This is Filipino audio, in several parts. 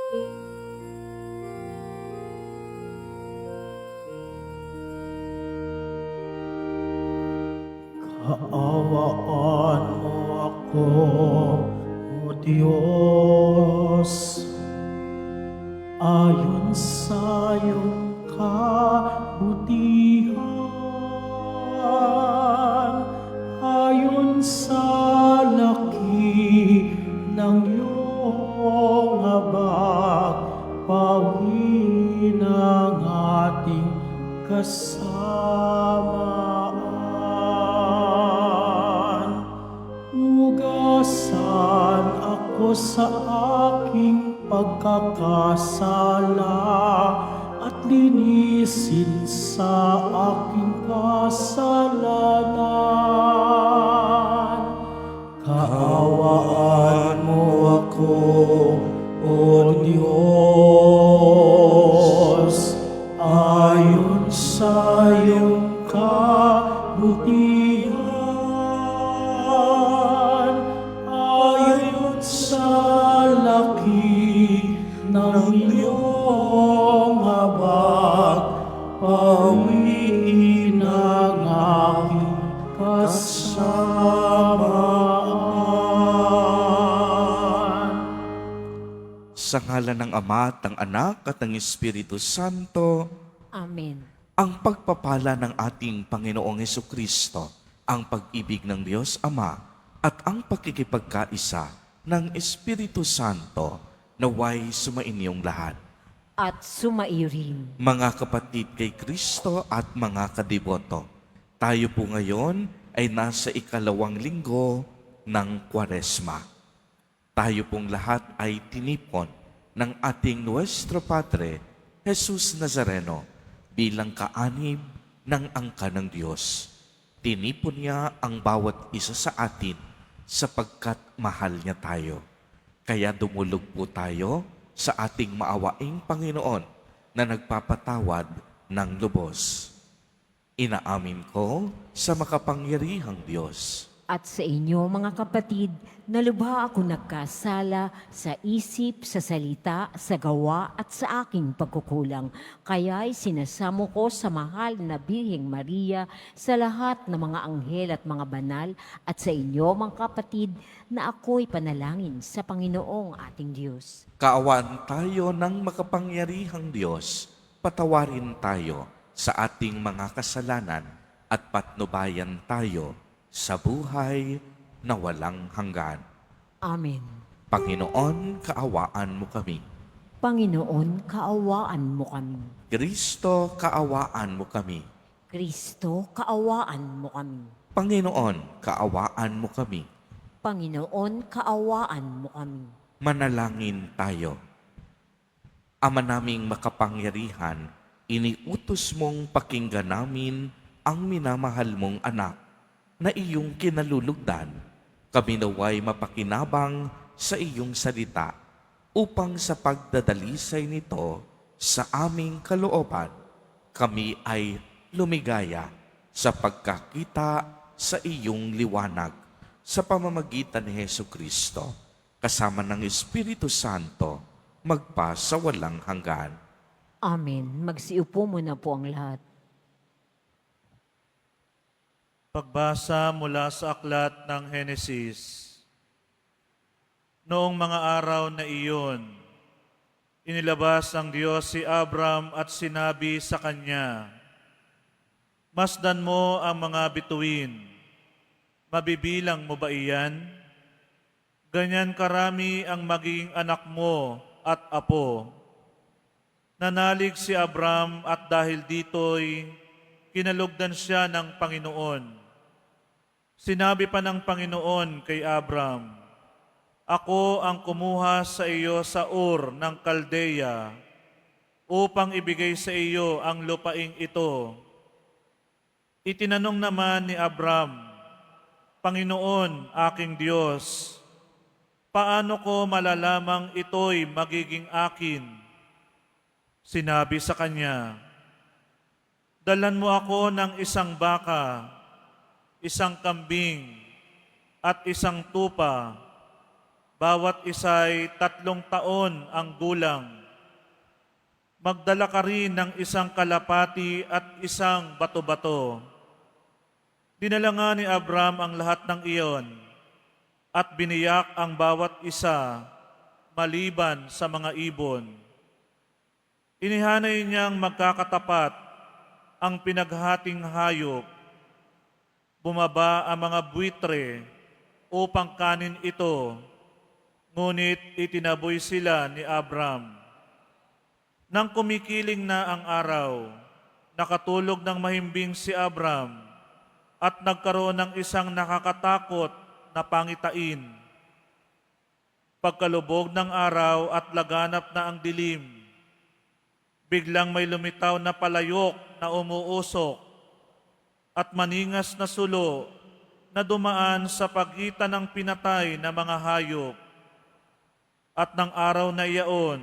Kaawaan mo ako, O Diyos, ayon sa iyong kabutihan, ayon sa laki ng iyong habag, pawin ang ating kasamaan. Hugasan ako sa aking pagkakasala at linisin sa aking kasalanan. Kaawaan mo ako, O Diyos, ayon sa iyong kabutihan, ayon sa laki ng iyong habag, pawiin ang aking kasamaan. Sa ngalan ng Ama at ng Anak at ng Espiritu Santo, Amen. ang pagpapala ng ating Panginoong Hesukristo, ang pag-ibig ng Diyos Ama, at ang pakikipagkaisa ng Espiritu Santo naway sumainyong lahat. At sumaiyo rin. Mga kapatid kay Kristo at mga kadiboto, tayo po ngayon ay nasa ikalawang linggo ng Kwaresma. Tayo pong lahat ay tinipon ng ating Nuestro Padre, Jesus Nazareno, bilang kaanib ng angka ng Diyos. Tinipon niya ang bawat isa sa atin sapagkat mahal niya tayo. Kaya dumulog po tayo sa ating maawaing Panginoon na nagpapatawad ng lubos. Inaamin ko sa makapangyarihang Diyos At sa inyo, mga kapatid, na lubha ako nagkasala sa isip, sa salita, sa gawa at sa aking pagkukulang. Kaya'y sinasamo ko sa mahal na Birheng Maria, sa lahat ng mga anghel at mga banal, at sa inyo, mga kapatid, na ako'y panalangin sa Panginoong ating Diyos. Kaawaan tayo ng makapangyarihang Diyos, patawarin tayo sa ating mga kasalanan at patnubayan tayo sa buhay na walang hanggan. Amen. Panginoon, kaawaan mo kami. Panginoon, kaawaan mo kami. Kristo, kaawaan mo kami. Kristo, kaawaan mo kami. Panginoon, kaawaan mo kami. Panginoon, kaawaan mo kami. Manalangin tayo. Ama naming makapangyarihan, iniutos mong pakinggan namin ang minamahal mong anak na iyong kinalulugdan. Kami naway mapakinabang sa iyong salita upang sa pagdadalisay nito sa aming kalooban, kami ay lumigaya sa pagkakita sa iyong liwanag sa pamamagitan ni Hesukristo, kasama ng Espiritu Santo, magpa sa walang hanggan. Amen. Magsiupo muna po ang lahat. Pagbasa mula sa aklat ng Henesis. Noong mga araw na iyon, inilabas ng Diyos si Abram at sinabi sa kanya, "Masdan mo ang mga bituin. Mabibilang mo ba iyan? Ganyan karami ang magiging anak mo at apo." Nanalig si Abram at dahil dito'y kinalugdan siya ng Panginoon. Sinabi pa ng Panginoon kay Abram, "Ako ang kumuha sa iyo sa Ur ng Kaldeya upang ibigay sa iyo ang lupaing ito." Itinanong naman ni Abram, "Panginoon, aking Diyos, paano ko malalamang ito'y magiging akin?" Sinabi sa kanya, "Dalan mo ako ng isang baka, isang kambing, at isang tupa, bawat isa'y 3 taon ang gulang. Magdala ka rin ng isang kalapati at isang bato-bato. Dinala nga ni Abram ang lahat ng iyon at biniyak ang bawat isa maliban sa mga ibon. Inihanay niyang magkakatapat ang pinaghating hayop. Bumaba ang mga buitre upang kanin ito, ngunit itinaboy sila ni Abram. Nang kumikiling na ang araw, nakatulog ng mahimbing si Abram at nagkaroon ng isang nakakatakot na pangitain. Pagkalubog ng araw at laganap na ang dilim, biglang may lumitaw na palayok na umuusok at maningas na sulo na dumaan sa pagitan ng pinatay na mga hayop. At ng araw na iyaon,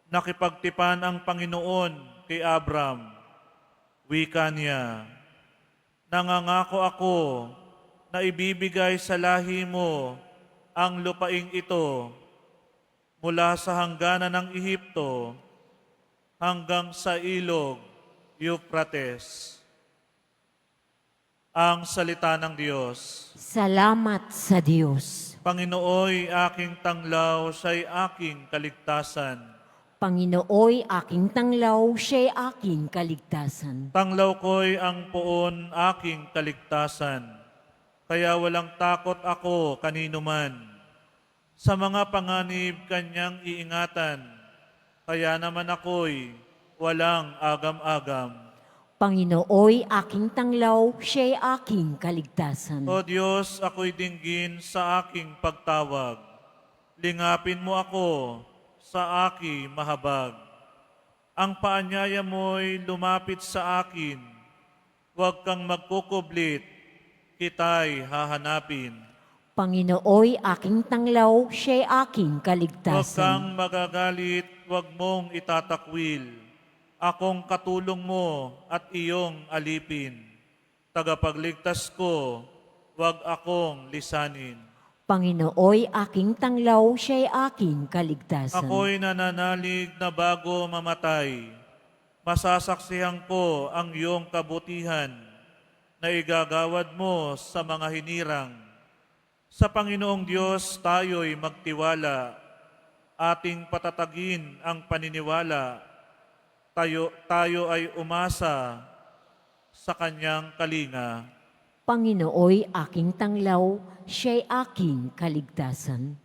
nakipagtipan ang Panginoon kay Abram. Wika niya, "Nangangako ako na ibibigay sa lahi mo ang lupaing ito mula sa hangganan ng Ehipto hanggang sa ilog Euphrates." Ang salita ng Diyos. Salamat sa Diyos. Panginooy aking tanglaw, siya'y aking kaligtasan. Panginooy aking tanglaw, siya'y aking kaligtasan. Tanglaw ko'y ang poon aking kaligtasan, kaya walang takot ako kanino man. Sa mga panganib kanyang iingatan, kaya naman ako'y walang agam-agam. Panginooy aking tanglaw, siya'y aking kaligtasan. O Diyos, ako'y dinggin sa aking pagtawag. Lingapin mo ako sa aking mahabag. Ang paanyaya mo'y lumapit sa akin. Huwag kang magkukublit, kita'y hahanapin. Panginooy aking tanglaw, siya'y aking Huwag kaligtasan. kang magagalit, huwag mong itatakwil. Akong katulong mo at iyong alipin. Tagapagligtas ko, huwag akong lisanin. Panginooy aking tanglaw, siya'y aking kaligtasan. Ako'y nananalig na bago mamatay. Masasaksihan ko ang iyong kabutihan na igagawad mo sa mga hinirang. Sa Panginoong Diyos tayo'y magtiwala. Ating patatagin ang paniniwala. Tayo ay umasa sa kanyang kalinga. Panginooy aking tanglaw, siya'y aking kaligtasan.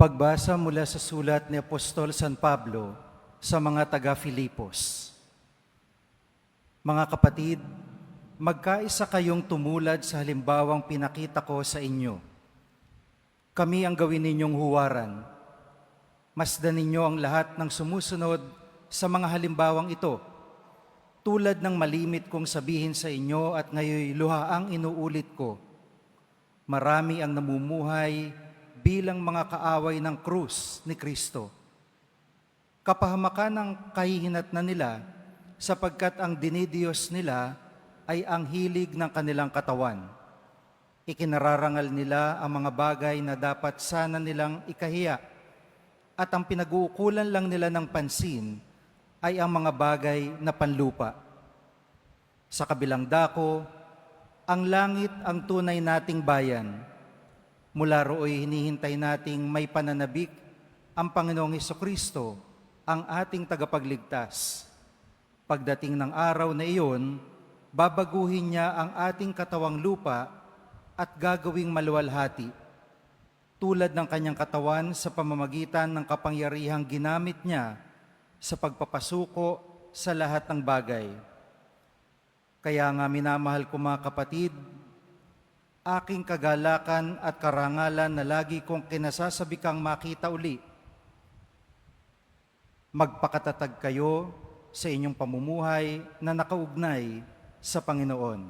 Pagbasa mula sa sulat ni Apostol San Pablo sa mga taga-Filipos. Mga kapatid, magkaisa kayong tumulad sa halimbawang pinakita ko sa inyo. Kami ang gawin ninyong huwaran. Masdan ninyo ang lahat ng sumusunod sa mga halimbawang ito, tulad ng malimit kong sabihin sa inyo at ngayoy luhaang inuulit ko. Marami ang namumuhay bilang mga kaaway ng krus ni Kristo. Kapahamakan ng kahihinatnan nila sapagkat ang dinidiyos nila ay ang hilig ng kanilang katawan. Ikinararangal nila ang mga bagay na dapat sana nilang ikahiya at ang pinag-uukulan lang nila ng pansin ay ang mga bagay na panlupa. Sa kabilang dako, ang langit ang tunay nating bayan. Mula rooy hinihintay nating may pananabik ang Panginoong Hesukristo, ang ating tagapagligtas. Pagdating ng araw na iyon, babaguhin niya ang ating katawang lupa at gagawing maluwalhati, tulad ng kanyang katawan sa pamamagitan ng kapangyarihang ginamit niya sa pagpapasuko sa lahat ng bagay. Kaya nga minamahal ko mga kapatid, aking kagalakan at karangalan na lagi kong kinasasabikang makita uli. Magpakatatag kayo sa inyong pamumuhay na nakaugnay sa Panginoon.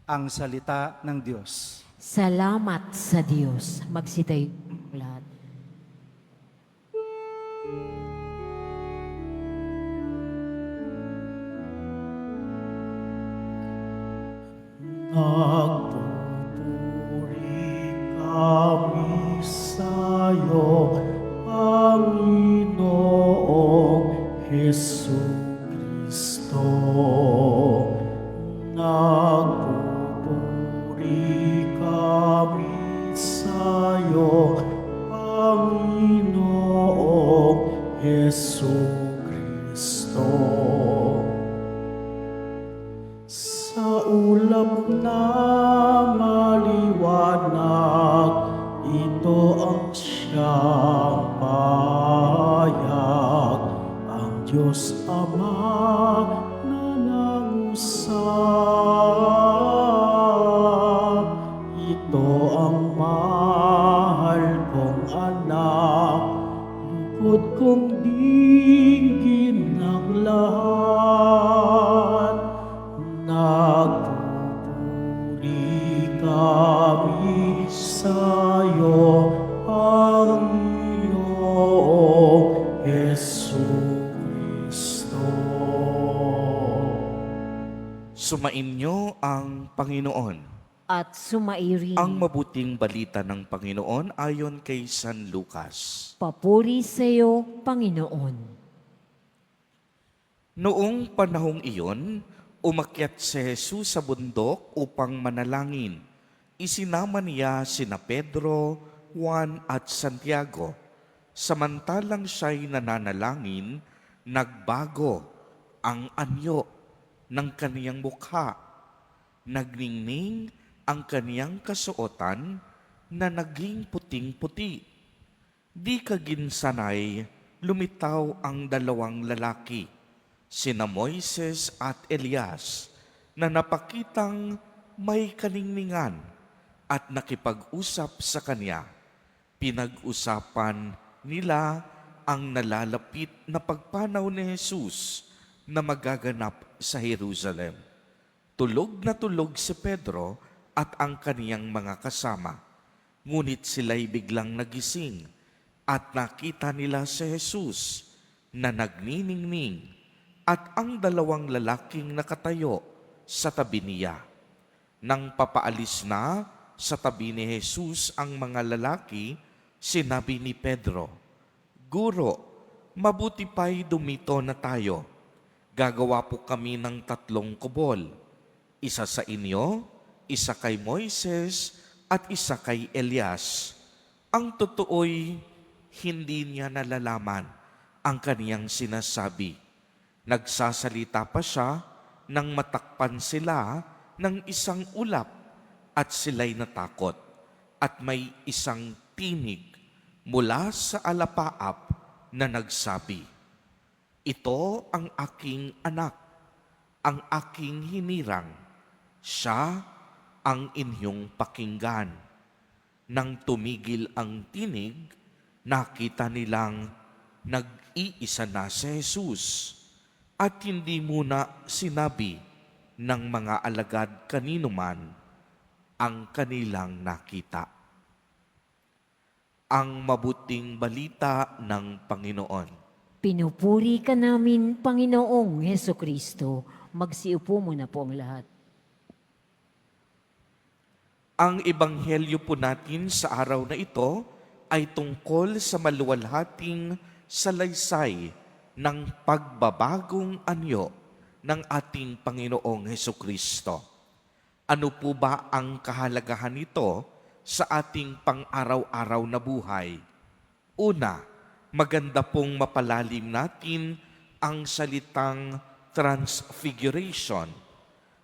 Ang salita ng Diyos. Salamat sa Diyos. Magsitayo lahat. sa'yo, Panginoong Jesucristo. Nagpupuri kami sa'yo, Panginoong Jesucristo. Sa ulap na maliwanag, ito ang siyang payag, ang Diyos Ama na nangusap. Ito ang mahal kong anak, lugod kong dinggin ng lahat. Nagpupuri kami sa'yo, Panginoong Jesucristo. Sumainyo ang Panginoon. At sumairin. Ang mabuting balita ng Panginoon ayon kay San Lucas. Papuri sa iyo, Panginoon. Noong panahong iyon, umakyat si Jesus sa bundok upang manalangin. Isinama niya sina Pedro, Juan at Santiago. Samantalang siya'y nananalangin, nagbago ang anyo ng kaniyang mukha. Nagningning ang kaniyang kasuotan na naging puting-puti. Di kaginsanay, lumitaw ang dalawang lalaki, sina Moises at Elias, na napakitang may kaningningan at nakipag-usap sa kanya. Pinag-usapan nila ang nalalapit na pagpanaw ni Jesus na magaganap sa Jerusalem. Tulog na tulog si Pedro at ang kaniyang mga kasama. Ngunit sila'y biglang nagising at nakita nila si Jesus na nagniningning at ang dalawang lalaking nakatayo sa tabi niya. Nang papaalis na sa tabi ni Jesus ang mga lalaki, sinabi ni Pedro, "Guro, mabuti pa'y dumito na tayo. Gagawa po kami ng 3 kubol. Isa sa inyo, isa kay Moises, at isa kay Elias." Ang totoo'y hindi niya nalalaman ang kaniyang sinasabi. Nagsasalita pa siya nang matakpan sila ng isang ulap at sila'y natakot. At may isang tinig mula sa alapaap na nagsabi, "Ito ang aking anak, ang aking hinirang. Siya ang inyong pakinggan." Nang tumigil ang tinig, nakita nilang nag-iisa na si Jesus at hindi muna sinabi ng mga alagad kanino man ang kanilang nakita. Ang mabuting balita ng Panginoon. Pinupuri ka namin, Panginoong Hesukristo. Magsiupo muna po ang lahat. Ang ebanghelyo po natin sa araw na ito ay tungkol sa maluwalhating salaysay ng pagbabagong anyo ng ating Panginoong Hesukristo. Ano po ba ang kahalagahan nito sa ating pang-araw-araw na buhay? Una, maganda pong mapalalim natin ang salitang transfiguration.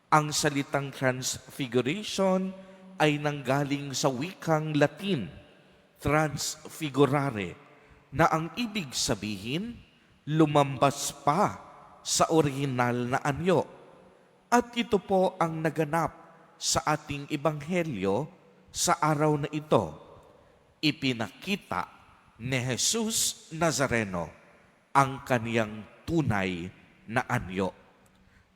Ang salitang transfiguration ay nanggaling sa wikang Latin, transfigurare, na ang ibig sabihin, lumambas pa sa orihinal na anyo. At ito po ang naganap sa ating ebanghelyo sa araw na ito. Ipinakita ni Jesus Nazareno ang kaniyang tunay na anyo.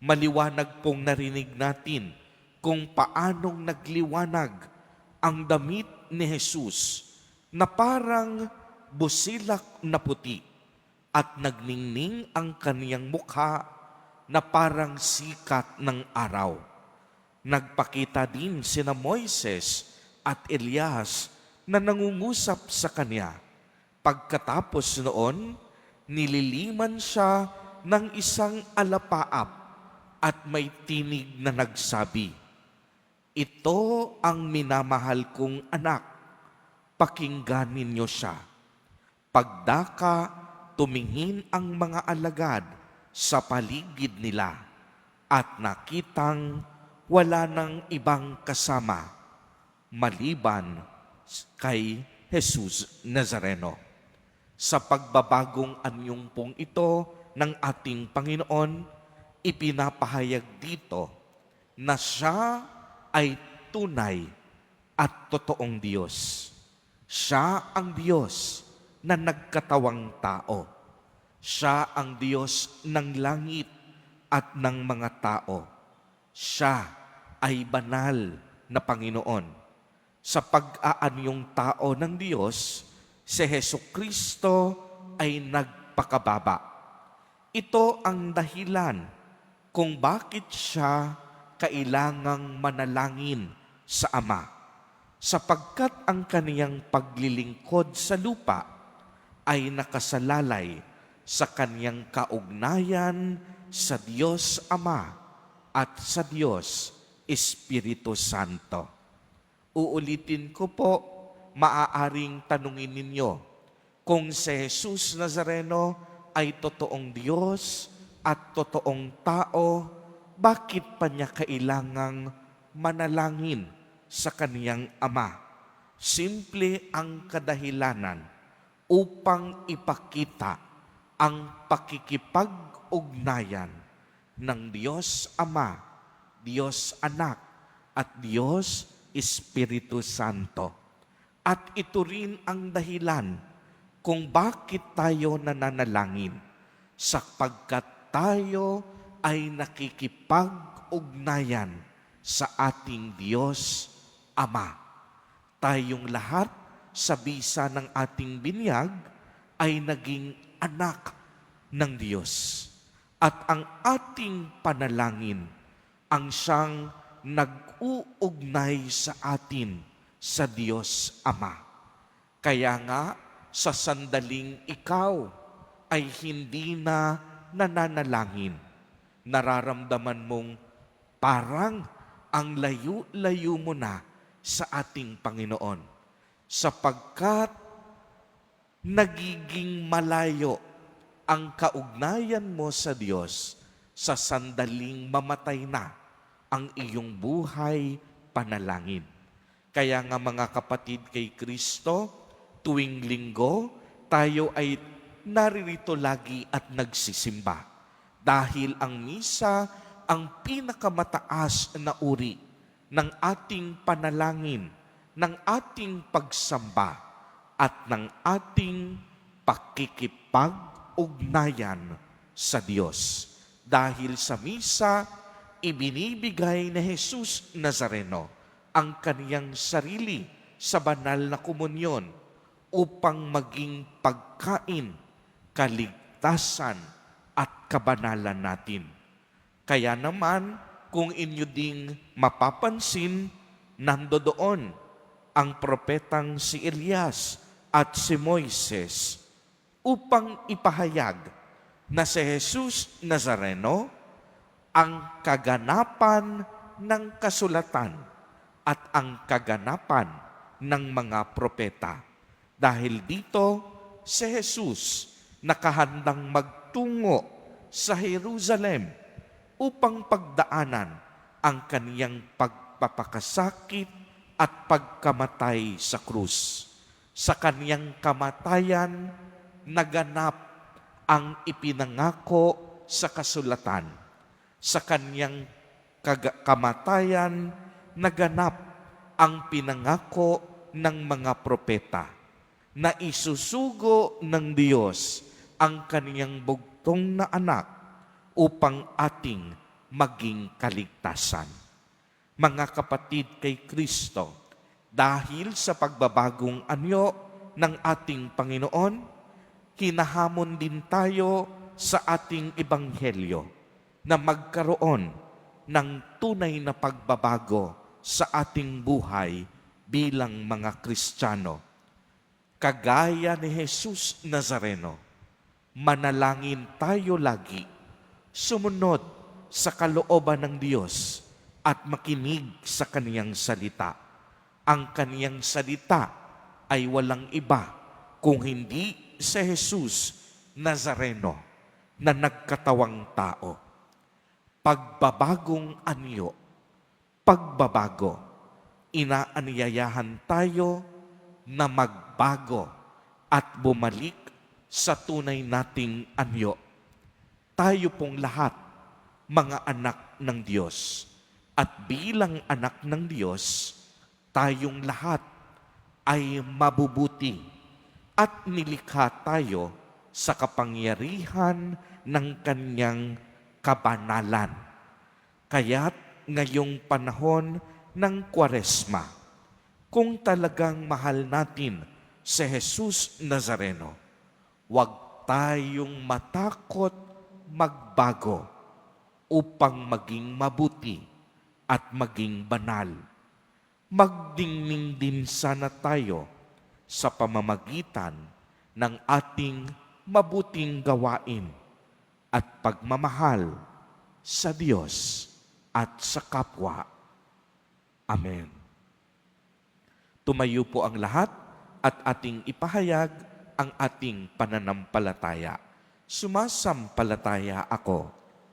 Maliwanag pong narinig natin kung paanong nagliwanag ang damit ni Jesus na parang busilak na puti at nagningning ang kaniyang mukha na parang sikat ng araw. Nagpakita din sina Moises at Elias na nangungusap sa kanya Pagkatapos noon, nililiman siya ng isang alapaap at may tinig na nagsabi, "Ito ang minamahal kong anak, pakinggan ninyo siya." Pagdaka, tumingin ang mga alagad sa paligid nila at nakitang wala ng ibang kasama maliban kay Jesus Nazareno. Sa pagbabagong anyong pong ito ng ating Panginoon, ipinapahayag dito na siya ay tunay at totoong Diyos. Siya ang Diyos na nagkatawang tao. Siya ang Diyos ng langit at ng mga tao. Siya ay banal na Panginoon. Sa pag-aanyong tao ng Diyos, si Hesukristo ay nagpakababa. Ito ang dahilan kung bakit siya kailangang manalangin sa Ama, sapagkat ang kaniyang paglilingkod sa lupa ay nakasalalay sa kaniyang kaugnayan sa Diyos Ama at sa Diyos Espiritu Santo. Uulitin ko po, maaaring tanungin ninyo kung si Jesus Nazareno ay totoong Diyos at totoong tao, bakit pa niya kailangang manalangin sa kaniyang Ama? Simple ang kadahilanan upang ipakita ang pakikipag-ugnayan ng Diyos Ama, Diyos Anak, at Diyos Espiritu Santo. At ito rin ang dahilan kung bakit tayo nananalangin, sapagkat tayo ay nakikipag-ugnayan sa ating Diyos Ama. Tayong lahat sa bisa ng ating binyag ay naging anak ng Diyos. At ang ating panalangin ang siyang nag-uugnay sa atin sa Diyos Ama. Kaya nga, sa sandaling ikaw ay hindi na nananalangin, nararamdaman mong parang ang layo-layo mo na sa ating Panginoon, sapagkat nagiging malayo ang kaugnayan mo sa Diyos sa sandaling mamatay na ang iyong buhay panalangin. Kaya nga mga kapatid kay Kristo, tuwing linggo, tayo ay naririto lagi at nagsisimba. Dahil ang misa ang pinakamataas na uri ng ating panalangin, ng ating pagsamba, at ng ating pakikipag-ugnayan sa Diyos. Dahil sa misa, ibinibigay ni Jesus Nazareno ang kaniyang sarili sa banal na komunyon upang maging pagkain, kaligtasan at kabanalan natin. Kaya naman, kung inyo ding mapapansin, nandoon ang propetang si Elias at si Moises upang ipahayag na si Jesus Nazareno ang kaganapan ng kasulatan at ang kaganapan ng mga propeta. Dahil dito, si Jesus nakahandang magtungo sa Jerusalem upang pagdaanan ang kaniyang pagpapakasakit at pagkamatay sa krus. Sa kaniyang kamatayan, naganap ang ipinangako sa kasulatan. Sa kaniyang kamatayan, naganap ang pinangako ng mga propeta na isusugo ng Diyos ang kaniyang bugtong na anak upang ating maging kaligtasan. Mga kapatid kay Kristo, dahil sa pagbabagong anyo ng ating Panginoon, hinahamon din tayo sa ating ebanghelyo na magkaroon ng tunay na pagbabago sa ating buhay bilang mga Kristiyano. kagaya ni Jesus Nazareno, manalangin tayo lagi, sumunod sa kalooban ng Diyos at makinig sa kaniyang salita. Ang kaniyang salita ay walang iba kung hindi si Jesus Nazareno na nagkatawang tao. Pagbabagong anyo, pagbabago, inaanyayahan tayo na magbago at bumalik sa tunay nating anyo. Tayo pong lahat, mga anak ng Diyos. At bilang anak ng Diyos, tayong lahat ay mabubuti at nilikha tayo sa kapangyarihan ng Kanyang kabanalan. Kaya't ngayong panahon ng Kwaresma, kung talagang mahal natin si Jesus Nazareno, huwag tayong matakot magbago upang maging mabuti at maging banal. Magdingning din sana tayo sa pamamagitan ng ating mabuting gawain at pagmamahal sa Diyos at sa kapwa. Amen. Tumayo po ang lahat at ating ipahayag ang ating pananampalataya. Sumasampalataya ako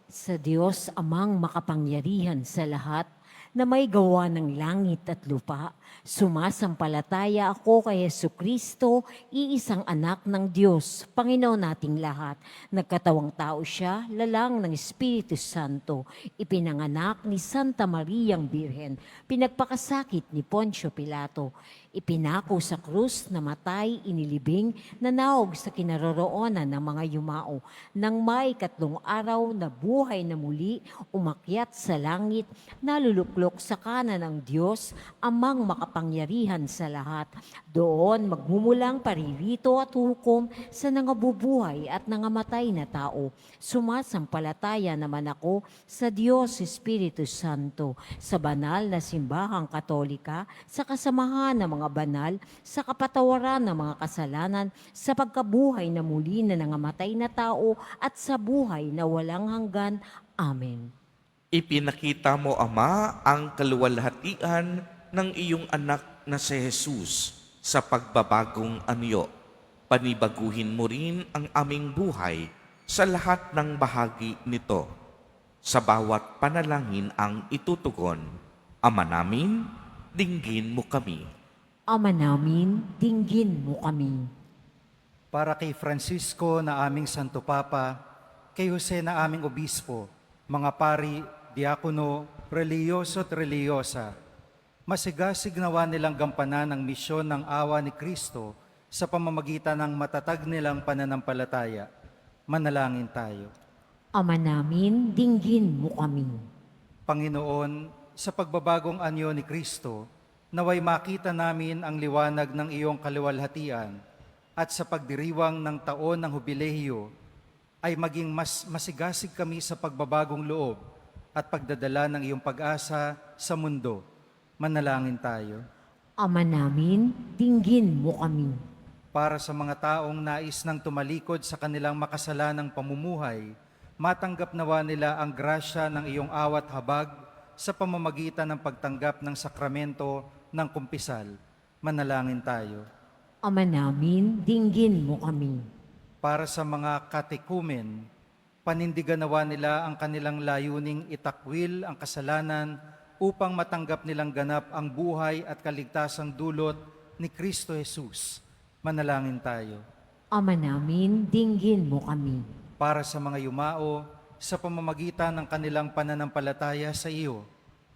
Sa Diyos amang makapangyarihan sa lahat, na may gawa ng langit at lupa, sumasampalataya ako kay Jesucristo, iisang anak ng Diyos, Panginoon nating lahat. Nagkatawang tao siya, lalang ng Espiritu Santo, ipinanganak ni Santa Mariang Birhen, pinagpakasakit ni Poncio Pilato, ipinako sa krus, namatay, inilibing, nanawag sa kinaroroonan ng mga yumao. Nang may 3 araw na buhay na muli, umakyat sa langit, naluluklok sa kanan ng Diyos, amang makapangyarihan sa lahat. Doon magmumulang paririto at hukom sa nangabubuhay at nangamatay na tao. Sumasampalataya naman ako sa Diyos Espiritu Santo, sa banal na simbahang katolika, sa kasamahan ng mga banal, sa kapatawaran ng mga kasalanan, sa pagkabuhay na muli na nangamatay na tao, at sa buhay na walang hanggan. Amen. Ipinakita mo, Ama, ang kaluwalhatian ng iyong anak na si Jesus sa pagbabagong anyo. Panibaguhin mo rin ang aming buhay sa lahat ng bahagi nito. Sa bawat panalangin ang itutugon, Ama namin, dinggin mo kami. Ama namin, dinggin mo kami. Para kay Francisco na aming Santo Papa, kay Jose na aming Obispo, mga pari, diakono, reliyoso at reliyosa, masigasig nawa nilang gampanan ang misyon ng awa ni Kristo sa pamamagitan ng matatag nilang pananampalataya. Manalangin tayo. Ama namin, dinggin mo kami. Panginoon, sa pagbabagong anyo ni Kristo, naway makita namin ang liwanag ng iyong kaluwalhatian at sa pagdiriwang ng taon ng hubilehiyo ay maging mas masigasig kami sa pagbabagong loob at pagdadala ng iyong pag-asa sa mundo. Manalangin tayo. Ama namin, dinggin mo kami. Para sa mga taong nais nang tumalikod sa kanilang makasalanang pamumuhay, matanggap nawa nila ang grasya ng iyong awat habag sa pamamagitan ng pagtanggap ng sakramento ng kumpisal. Manalangin tayo. Ama namin, dinggin mo kami. Para sa mga katekumen, panindigan nawa nila ang kanilang layuning itakwil ang kasalanan upang matanggap nilang ganap ang buhay at kaligtasang dulot ni Kristo Jesus. Manalangin tayo. Ama namin, dinggin mo kami. Para sa mga yumao, sa pamamagitan ng kanilang pananampalataya sa iyo,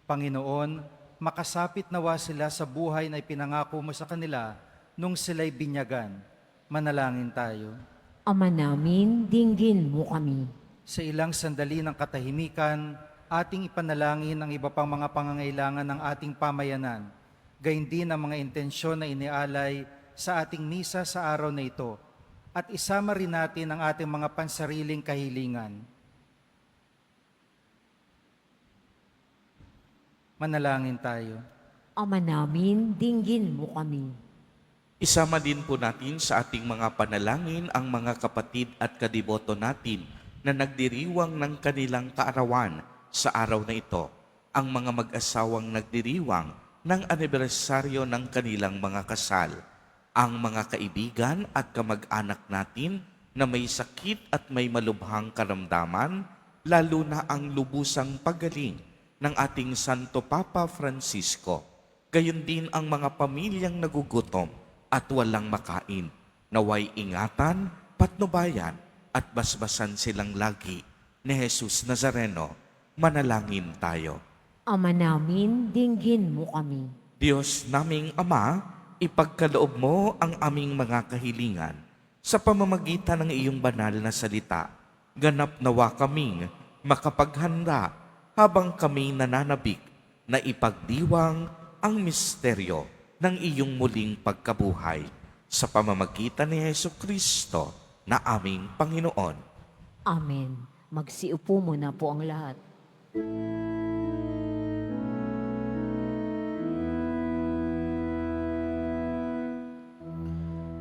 Panginoon, makasapit nawa sila sa buhay na ipinangako mo sa kanila nung sila'y binyagan. Manalangin tayo. Ama namin, dinggin mo kami. Sa ilang sandali ng katahimikan, ating ipanalangin ang iba pang mga pangangailangan ng ating pamayanan, gayon din ang mga intensyon na inialay sa ating misa sa araw na ito, at isama rin natin ang ating mga pansariling kahilingan. Manalangin tayo. Ama namin, dinggin mo kami. Isama din po natin sa ating mga panalangin ang mga kapatid at kadiboto natin na nagdiriwang ng kanilang kaarawan sa araw na ito. Ang mga mag-asawang nagdiriwang ng anibersaryo ng kanilang mga kasal. Ang mga kaibigan at kamag-anak natin na may sakit at may malubhang karamdaman, lalo na ang lubusang pagaling ng ating Santo Papa Francisco. Gayon din ang mga pamilyang nagugutom at walang makain. Naway ingatan, patnubayan at basbasan silang lagi ni Jesus Nazareno. Manalangin tayo. Ama namin, dinggin mo kami. Diyos naming Ama, ipagkaloob mo ang aming mga kahilingan sa pamamagitan ng iyong banal na salita. Ganap nawa kaming makapaghanda habang kami nananabik na ipagdiwang ang misteryo ng iyong muling pagkabuhay sa pamamagitan ni Jesucristo na aming Panginoon. Amen. Magsiupo muna po ang lahat.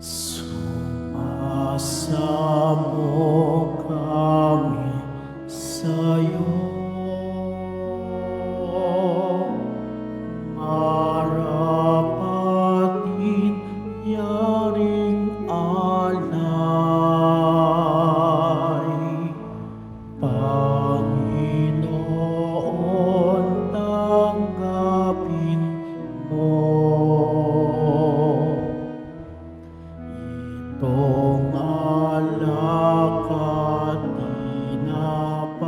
Sumasamo kami sa'yo. Marapatin yaring alay. Panginoon, tanggapin mo itong alak at tinapay.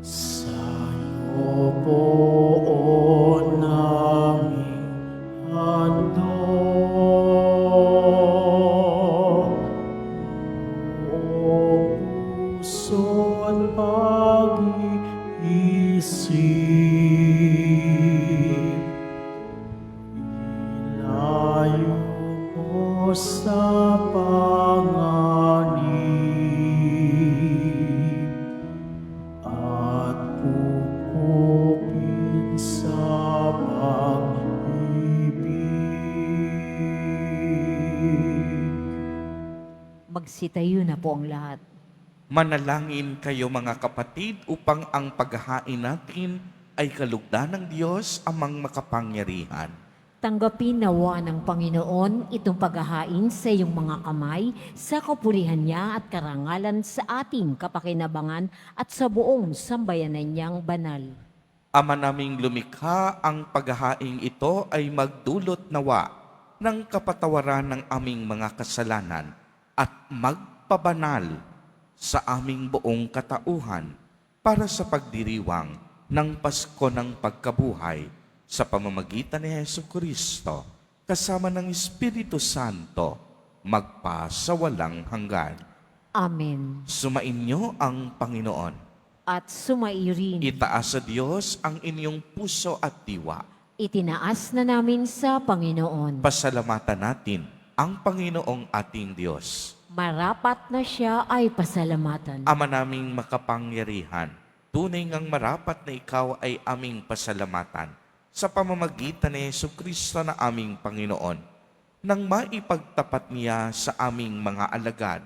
Sa'yo po naming handog. Buong puso't pag-iisip, ilayo mo sa panganib at pupupin sa pag-ibig. Magsitayo na po ang lahat. Manalangin kayo mga kapatid upang ang paghahain natin ay kalugdan ng Diyos amang makapangyarihan. Tanggapin nawa ng Panginoon itong paghahain sa iyong mga kamay sa kapurihan niya at karangalan sa ating kapakinabangan at sa buong sambayanan niyang banal. Ama naming lumikha, ang paghahaing ito ay magdulot nawa ng kapatawaran ng aming mga kasalanan at magpabanal sa aming buong katauhan para sa pagdiriwang ng Pasko ng Pagkabuhay sa pamamagitan ni Jesucristo kasama ng Espiritu Santo magpasawalang hanggan. Amen. Sumainyo ang Panginoon. At sumairin. Itaas sa Diyos ang inyong puso at diwa. Itinaas na namin sa Panginoon. Pasalamatan natin ang Panginoong ating Diyos. Marapat na siya ay pasalamatan. Ama naming makapangyarihan, tunay ngang marapat na ikaw ay aming pasalamatan sa pamamagitan ni Jesucristo na aming Panginoon, nang maipagtapat niya sa aming mga alagad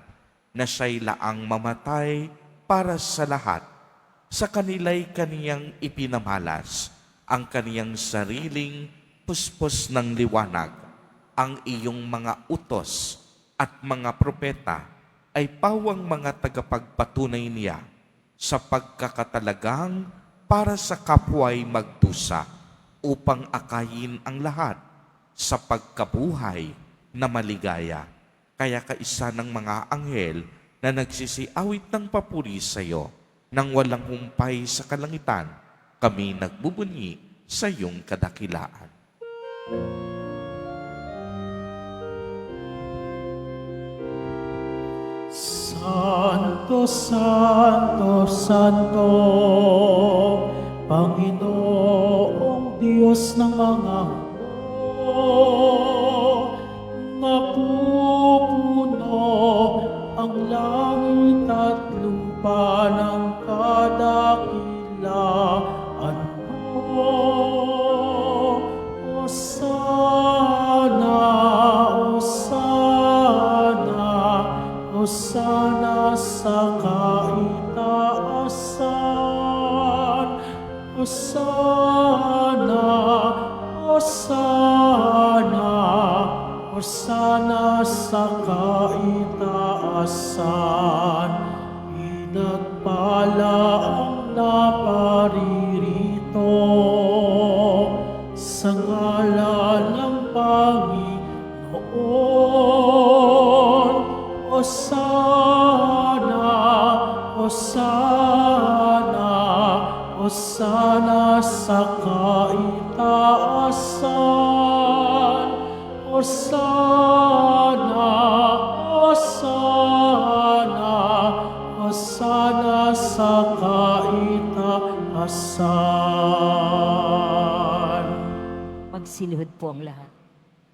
na siya'y laang mamatay para sa lahat. Sa kanila'y kaniyang ipinamalas ang kaniyang sariling puspos ng liwanag. Ang iyong mga utos at mga propeta ay pawang mga tagapagpatunay niya sa pagkakatalagang para sa kapwa'y magdusa upang akayin ang lahat sa pagkabuhay na maligaya. Kaya kaisa ng mga anghel na nagsisiawit ng papuri sa iyo nang walang humpay sa kalangitan, kami nagbubunyi sa iyong kadakilaan. Santo, Santo, Santo, Panginoong Diyos ng mga hukbo, napupuno ang langit at lupa ng kadakilaan mo. O Hosana sa kaitaasan, pinagpala ang naparirito sa ngalan ng Panginoon. Hosana, Hosana, Hosana sa kaitaasan. Hosana, Hosana, Hosana sa kaitaasan. Magsilhod po ang lahat.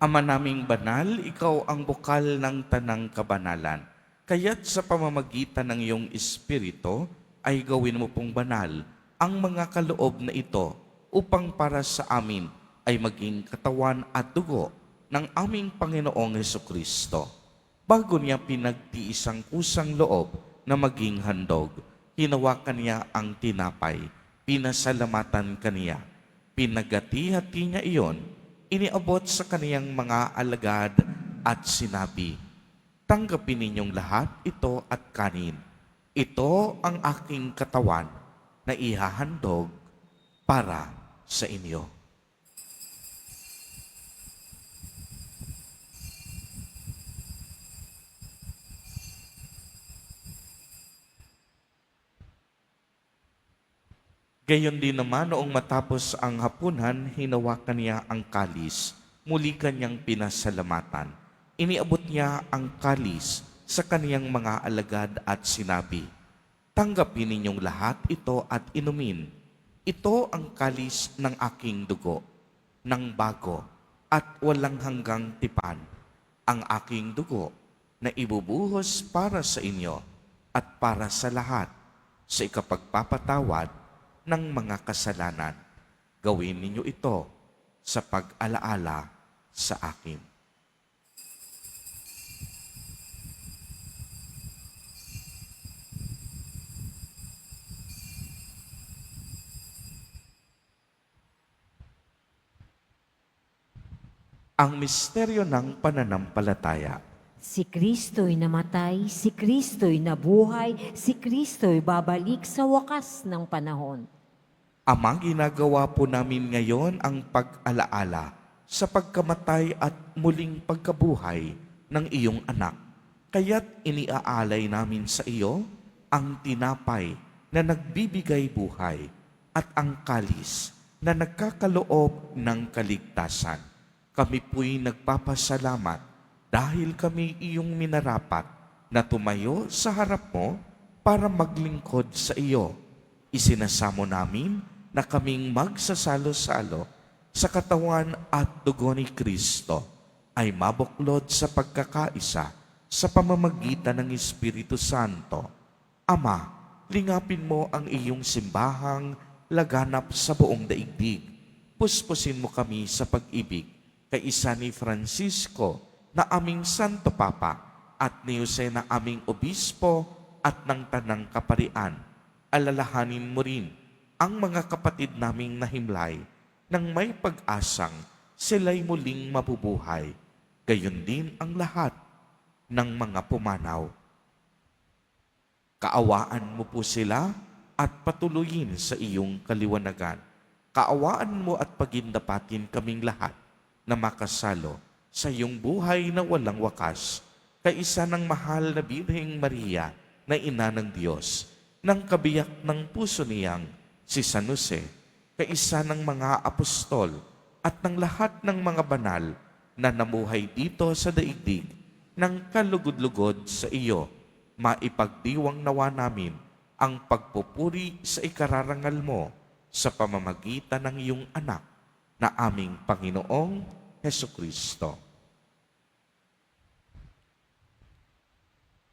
Ama naming banal, ikaw ang bukal ng tanang kabanalan. Kaya't sa pamamagitan ng iyong Espiritu, ay gawin mo pong banal ang mga kaloob na ito upang para sa amin ay maging katawan at dugo ng aming Panginoong Hesukristo. Bago niya pinagtiis ang kusang loob na maging handog, hinawakan niya ang tinapay, pinasalamatan kaniya, pinagati-hati niya iyon, iniabot sa kaniyang mga alagad at sinabi, "Tanggapin ninyong lahat ito at kanin. Ito ang aking katawan na ihahandog para sa inyo." Gayon din naman noong matapos ang hapunan, hinawakan niya ang kalis. Muli kanyang pinasalamatan. Iniabot niya ang kalis sa kaniyang mga alagad at sinabi, "Tanggapin ninyong lahat ito at inumin. Ito ang kalis ng aking dugo, ng bago at walang hanggang tipan. Ang aking dugo na ibubuhos para sa inyo at para sa lahat sa ikapagpapatawad ng mga kasalanan. Gawin ninyo ito sa pag-alaala sa akin." Ang misteryo ng pananampalataya. Si Kristo'y namatay, si Kristo'y nabuhay, si Kristo'y babalik sa wakas ng panahon. Ama, ginagawa po namin ngayon ang pag-alaala sa pagkamatay at muling pagkabuhay ng iyong anak. Kaya't iniaalay namin sa iyo ang tinapay na nagbibigay buhay at ang kalis na nagkakaloob ng kaligtasan. Kami po'y nagpapasalamat dahil kami iyong minarapat na tumayo sa harap mo para maglingkod sa iyo. Isinasamo namin na kaming magsasalo-salo sa katawan at dugo ni Kristo ay mabuklod sa pagkakaisa sa pamamagitan ng Espiritu Santo. Ama, lingapin mo ang iyong simbahang laganap sa buong daigdig. Puspusin mo kami sa pag-ibig kay isa ni Francisco na aming Santo Papa at ni Jose na aming Obispo at ng Tanang Kaparian. Alalahanin mo rin ang mga kapatid naming nahimlay nang may pag-asang sila'y muling mabubuhay. Gayon din ang lahat ng mga pumanaw. Kaawaan mo po sila at patuloyin sa iyong kaliwanagan. Kaawaan mo at pagindapatin kaming lahat na makasalo sa iyong buhay na walang wakas, kaisa ng mahal na Birheng Maria na Ina ng Diyos, ng kabiyak ng puso niyang si San Jose, kaisa ng mga apostol at ng lahat ng mga banal na namuhay dito sa daigdig ng kalugod-lugod sa iyo. Maipagdiwang nawa namin ang pagpupuri sa ikararangal mo sa pamamagitan ng iyong anak na aming Panginoong Hesukristo.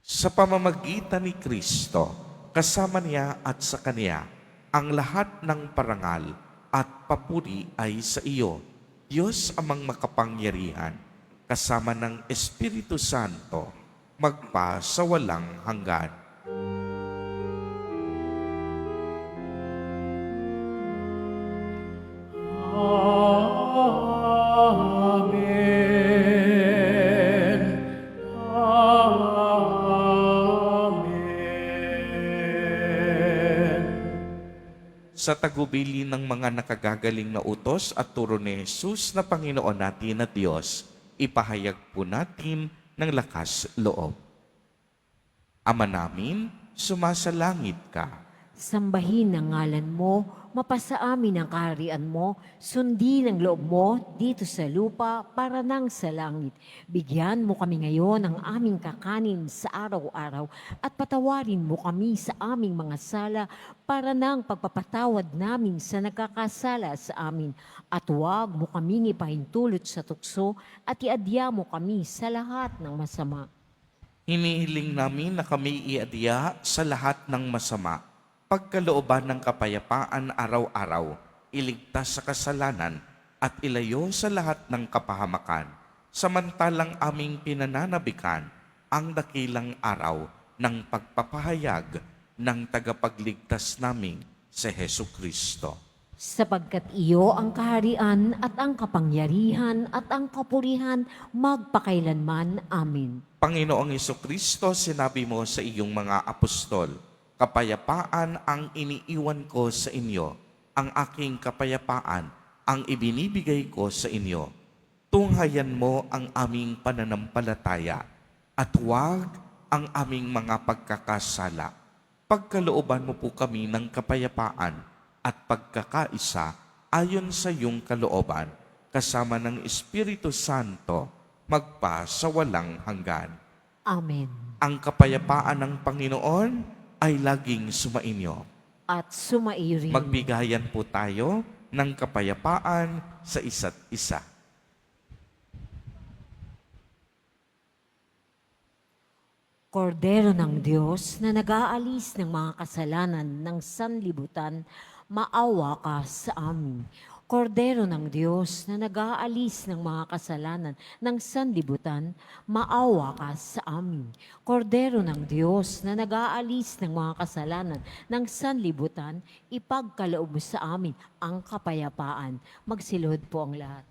Sa pamamagitan ni Kristo, kasama niya at sa Kanya, ang lahat ng parangal at papuri ay sa iyo, Diyos amang makapangyarihan, kasama ng Espiritu Santo, magpa sa walang hanggan. Amen. sa tagubili ng mga nakagagaling na utos at turo ni Jesus na Panginoon natin at Diyos, ipahayag po natin ng lakas loob. Ama namin, sumasalangit ka. Sambahin ang ngalan mo, mapasa amin ang kaharian mo, sundin ang loob mo dito sa lupa para nang sa langit. Bigyan mo kami ngayon ng aming kakanin sa araw-araw at patawarin mo kami sa aming mga sala para nang pagpapatawad namin sa nagkakasala sa amin. At huwag mo kaming ipahintulot sa tukso at iadya mo kami sa lahat ng masama. Hinihiling namin na kami iadya sa lahat ng masama, pagkalooban ng kapayapaan araw-araw, iligtas sa kasalanan at ilayo sa lahat ng kapahamakan, samantalang aming pinananabikan ang dakilang araw ng pagpapahayag ng tagapagligtas naming si Jesucristo. Sapagkat iyo ang kaharian at ang kapangyarihan at ang kapurihan magpakailanman. Amin. Panginoong Jesucristo, sinabi mo sa iyong mga apostol, kapayapaan ang iniiwan ko sa inyo, ang aking kapayapaan ang ibinibigay ko sa inyo. Tunghayan mo ang aming pananampalataya at huwag ang aming mga pagkakasala. Pagkalooban mo po kami ng kapayapaan at pagkakaisa ayon sa iyong kalooban, kasama ng Espiritu Santo, magpa sa walang hanggan. Amen. Ang kapayapaan ng Panginoon ay laging sumainyo. At sumaiyo rin. Magbigayan po tayo ng kapayapaan sa isa't isa. Kordero ng Diyos na nag-aalis ng mga kasalanan ng sanlibutan, maawa ka sa amin. Kordero ng Diyos na nag-aalis ng mga kasalanan ng sanlibutan, maawa ka sa amin. Kordero ng Diyos na nag-aalis ng mga kasalanan ng sanlibutan, ipagkaloob mo sa amin ang kapayapaan. Magsilod po ang lahat.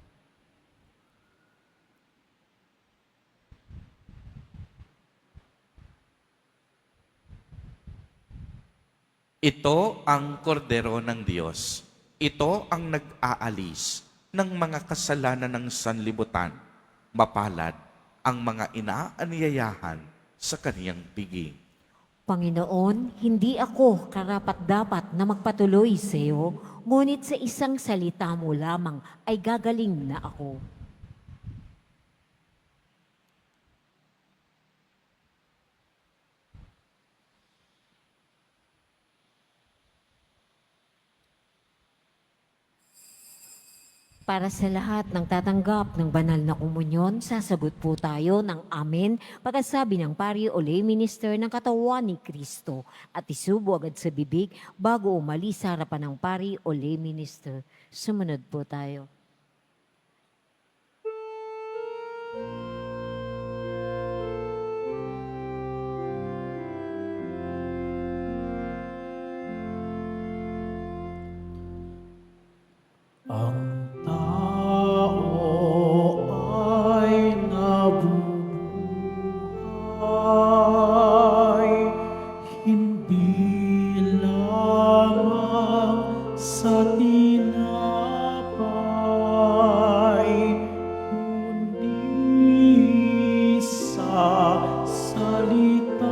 Ito ang kordero ng Diyos. Ito ang nag-aalis ng mga kasalanan ng sanlibutan. Mapalad ang mga inaanyayahan sa kaniyang piging. Panginoon, hindi ako karapat-dapat na magpatuloy sa iyo, ngunit sa isang salita mo lamang ay gagaling na ako. Para sa lahat ng tatanggap ng banal na komunyon, sasagot po tayo ng Amen pagkasabi ng pari o lay minister ng katawan ni Kristo at isubo agad sa bibig bago umalis sa harapan ng pari o lay minister. Sumunod po tayo. Ang tao ay nabubuhay, hindi lamang sa tinapay, kundi sa salitang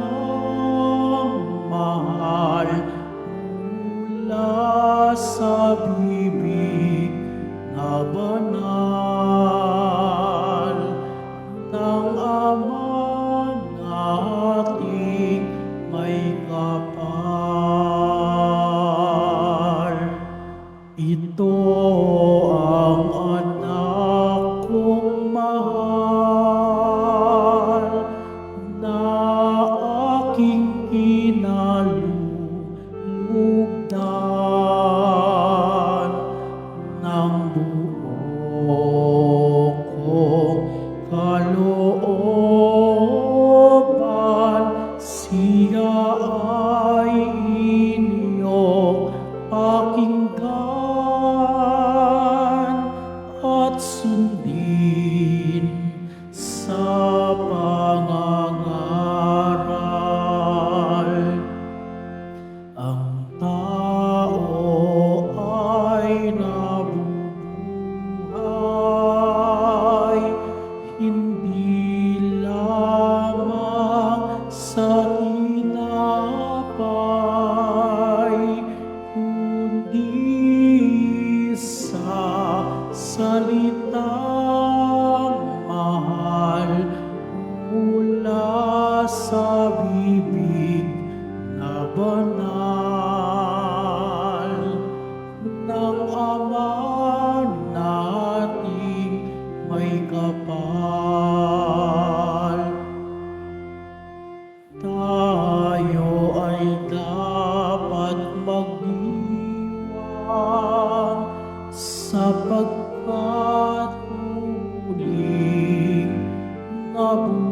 mahal mula sa bibig na banal ng Ama nating may kapal. Ito ang anak kong mahal na aking kinalulugdan ng buo kong kalooban. Siya ay inyong pakinggan at sundin sa pangangaral. Ang tao Hindi lamang sa tinapay, kundi sa salitang mahal mula sa bibig na banal ng Ama nating may kapal. Tayo ay dapat mag-iwan sapagkat muling nabuhay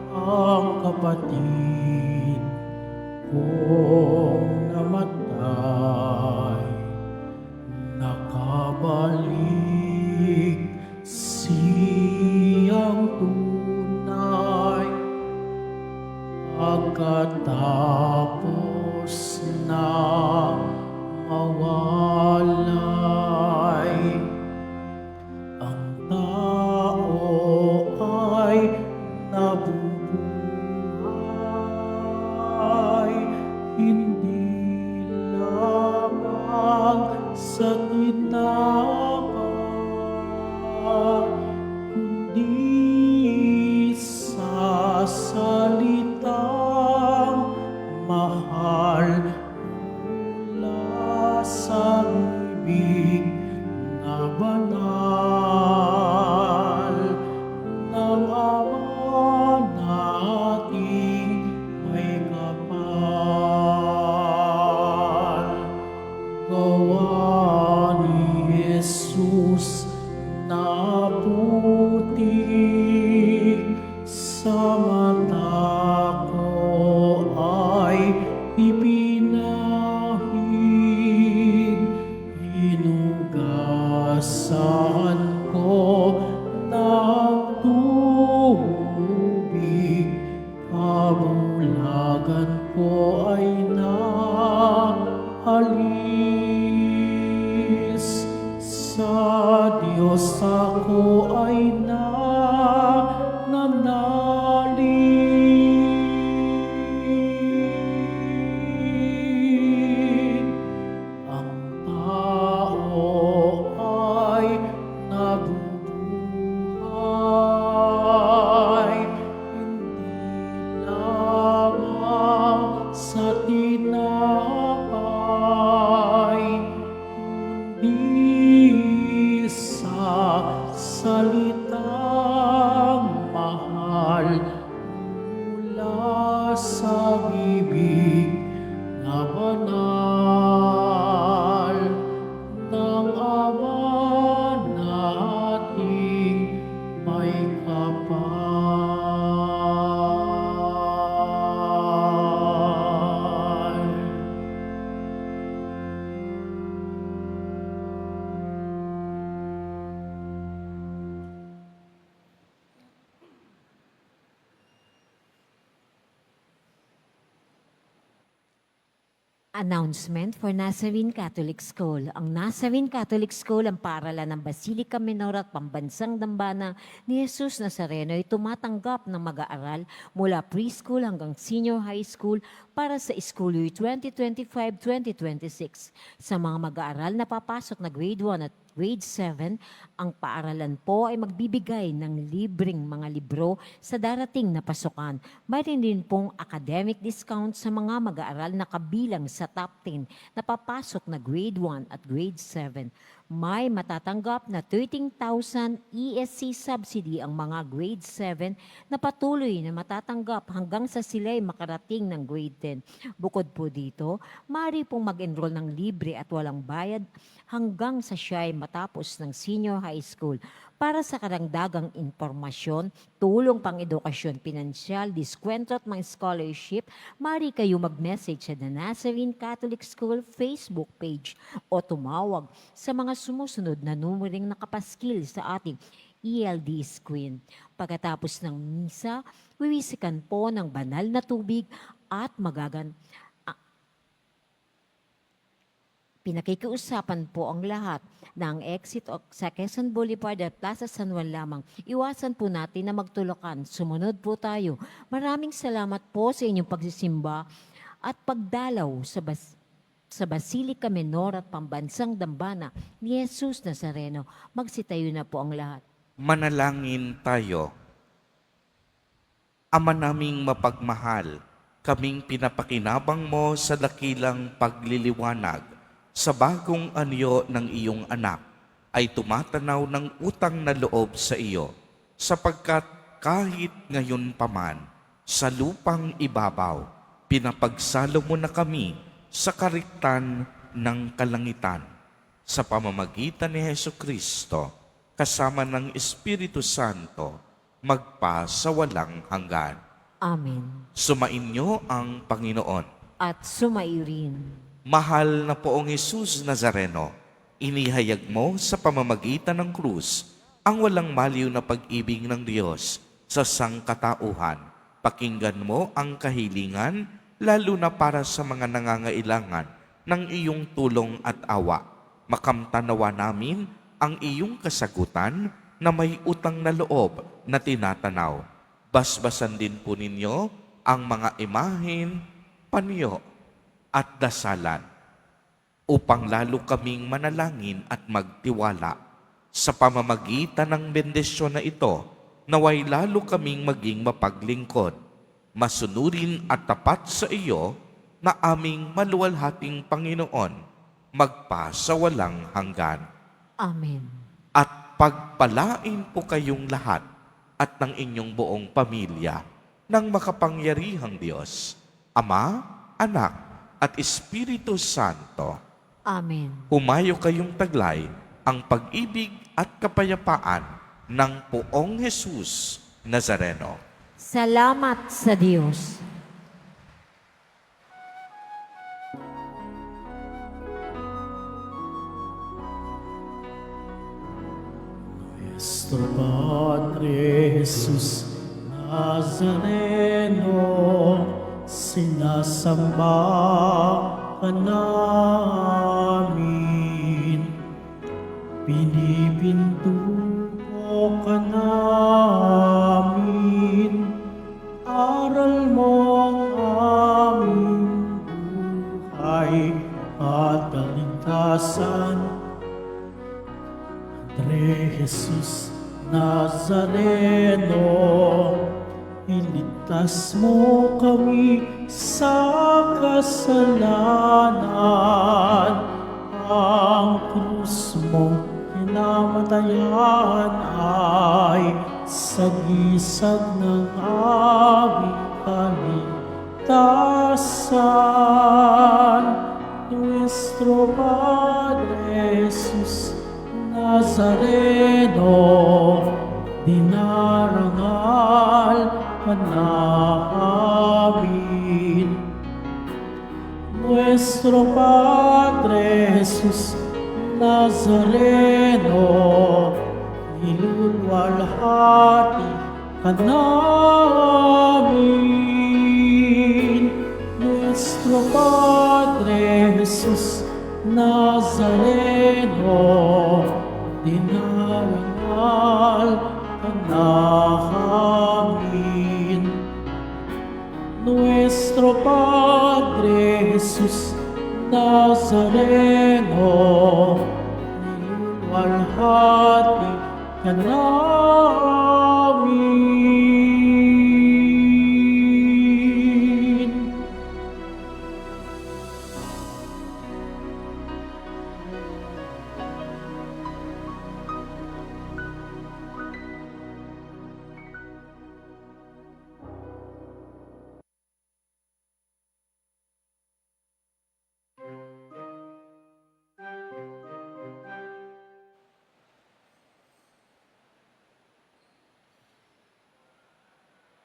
ang kapatid kong namatay. Nakabalik siyang tunay pagkatapos na mawalay. Ang tao ay nabubuhay, hindi lamang sa tinapay, kundi sa salitang mahal mula sa bibig na banal ng Ama nating may kapal. Gawa ni Jesus na putik sa mata ko ay ipinahid. Hinugasan ko ng tubig, kabulagan ko ay naalis. Sa Diyos ako ay nananalig. Ang tao ay nabubuhay, hindi lamang sa tinapay, kundi sa salitang mahal mula sa bibig na banal ng Ama nating may kapal. Announcement for Nazarene Catholic School. Ang Nazarene Catholic School ang paaralan ng Basilica Minor at Pambansang Dambana ni Jesus Nazareno ay tumatanggap ng mag-aaral mula preschool hanggang senior high school para sa school year 2025-2026. Sa mga mag-aaral na papasok na grade 1 at grade 7, ang paaralan po ay magbibigay ng libreng mga libro sa darating na pasukan. Mayroon din pong academic discount sa mga mag-aaral na kabilang sa top 10 na papasok na grade 1 at grade 7. May matatanggap na 13,000 ESC subsidy ang mga grade 7 na patuloy na matatanggap hanggang sa sila'y makarating ng grade 10. Bukod po dito, maaari pong mag-enroll ng libre at walang bayad hanggang sa siya'y matapos ng senior high school. Para sa karagdagang impormasyon, tulong pang edukasyon, pinansyal, diskwento at mga scholarship, maaari kayo mag-message sa The Nazarene Catholic School Facebook page o tumawag sa mga sumusunod na numerong nakapaskil sa ating ELD screen. Pagkatapos ng misa, wiwisikan po ng banal na tubig at Pinakikiusapan po ang lahat na ang exit sa Quezon Boulevard at Plaza San Juan lamang. Iwasan po natin na magtulakan. Sumunod po tayo. Maraming salamat po sa inyong pagsisimba at pagdalaw sa Basilica Menor at Pambansang Dambana ni Jesus Nazareno. Magsitayo na po ang lahat. Manalangin tayo. Ama naming mapagmahal, kaming pinapakinabang mo sa dakilang pagliliwanag sa bagong anyo ng iyong anak ay tumatanaw ng utang na loob sa iyo, sapagkat kahit ngayon pa man sa lupang ibabaw, pinapagsalo mo na kami sa kariktan ng kalangitan. Sa pamamagitan ni Hesukristo, kasama ng Espiritu Santo, magpa sa walang hanggan. Amen. Sumainyo ang Panginoon. At sumairin. Mahal na poong Jesus Nazareno, inihayag mo sa pamamagitan ng krus ang walang maliw na pag-ibig ng Diyos sa sangkatauhan. Pakinggan mo ang kahilingan, lalo na para sa mga nangangailangan ng iyong tulong at awa. Makamtanawa namin ang iyong kasagutan na may utang na loob na tinatanaw. Basbasan din po ninyo ang mga imahen, panyo, at dasalan, upang lalo kaming manalangin at magtiwala. Sa pamamagitan ng bendisyon na ito, naway lalo kaming maging mapaglingkod, masunurin at tapat sa iyo na aming maluwalhating Panginoon, magpa sa walang hanggan. Amen. At pagpalain po kayong lahat at ng inyong buong pamilya ng makapangyarihang Diyos, Ama, Anak, at Espiritu Santo. Amen. Humayo kayong taglay ang pag-ibig at kapayapaan ng poong Jesus Nazareno. Salamat sa Diyos. Nuestro Padre Jesus Nazareno, sinasamba ka namin, pinipintuko ka namin, aral mo ang aming buhay at kaligtasan. Padre Jesus Nazareno, iligtas mo kami sa kasalanan. Ang krus mo kinamatayan ay sagisag ng aming kaligtasan. Nuestro Padre Jesus Nazareno, dinarangal ka namin. Nuestro Padre Jesus Nazareno, nilulwalhati ka namin. Nuestro Padre Jesus Nazareno, dinarangal ka namin. Nuestro Padre Jesus Nazareno, nilulwalhati ka namin.